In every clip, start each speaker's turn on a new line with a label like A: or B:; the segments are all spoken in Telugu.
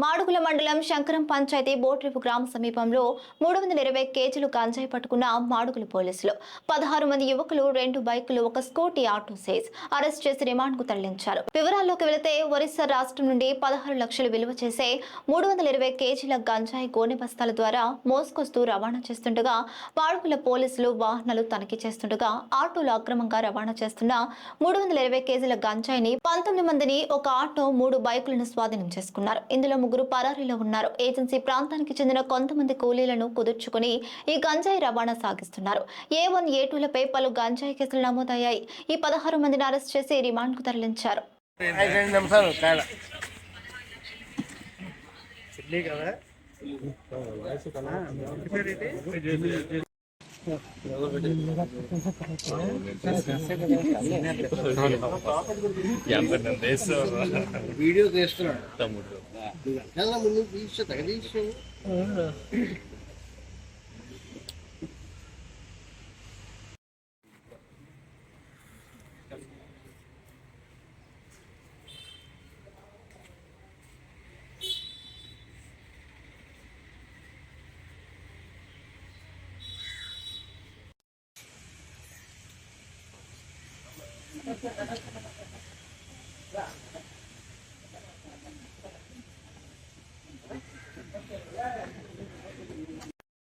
A: మాడుగుల మండలం శంకరం పంచాయతీ బోట్రిపు గ్రామ సమీపంలో 320 కేజీలు గంజాయి పట్టుకున్న మాడుగుల పోలీసులు 16 మంది యువకులు 2 బైకులు ఒక స్కూటీ ఆటో సైజ్ అరెస్ట్ చేసి రిమాండ్ కు తరలించారు. వివరాల్లోకి వెళితే ఒరిస్సా రాష్ట్రం నుండి 16 లక్షలు విలువ చేసే 320 కేజీల గంజాయి గోనె బస్తాల ద్వారా మోసుకొస్తూ రవాణా చేస్తుండగా మాడుగుల పోలీసులు వాహనాలు తనిఖీ చేస్తుండగా ఆటోలు అక్రమంగా రవాణా చేస్తున్న 320 కేజీల గంజాయిని 19 మందిని ఒక ఆటో 3 బైకులను స్వాధీనం చేసుకున్నారు. ఇందులో ముగ్గురు పరారీలో ఉన్నారు. ఏజెన్సీ ప్రాంతానికి చెందిన కొంతమంది కూలీలను కుదుర్చుకుని ఈ గంజాయి రవాణా సాగిస్తున్నారు. A1, A2లపై పలు గంజాయి కేసులు నమోదయ్యాయి. ఈ 16 మందిని అరెస్ట్ చేసి రిమాండ్ కు తరలించారు.
B: వీడియో చేస్తున్నాడు తమ్ముడు ముందు తీసు తగదీసు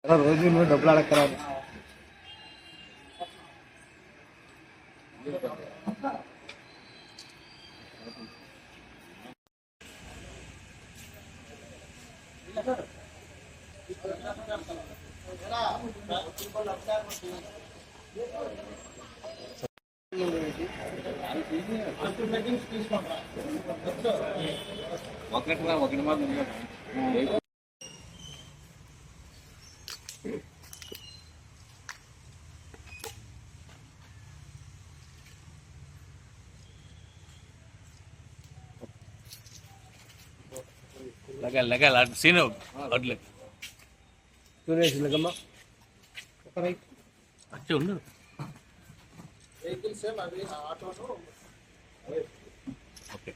B: రోజు నువ్వు డబ్బులు అడగరాదు. ఒకటి మాత్రం లగాలి అటు సీన్ అడ్లే సురేష్ లగమ్మ అచ్చే ఉండు వెహికల్స్ అవి ఆటోను ఓకే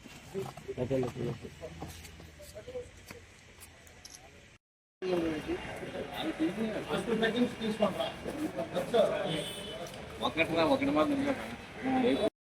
B: ఒకటి మాత్రం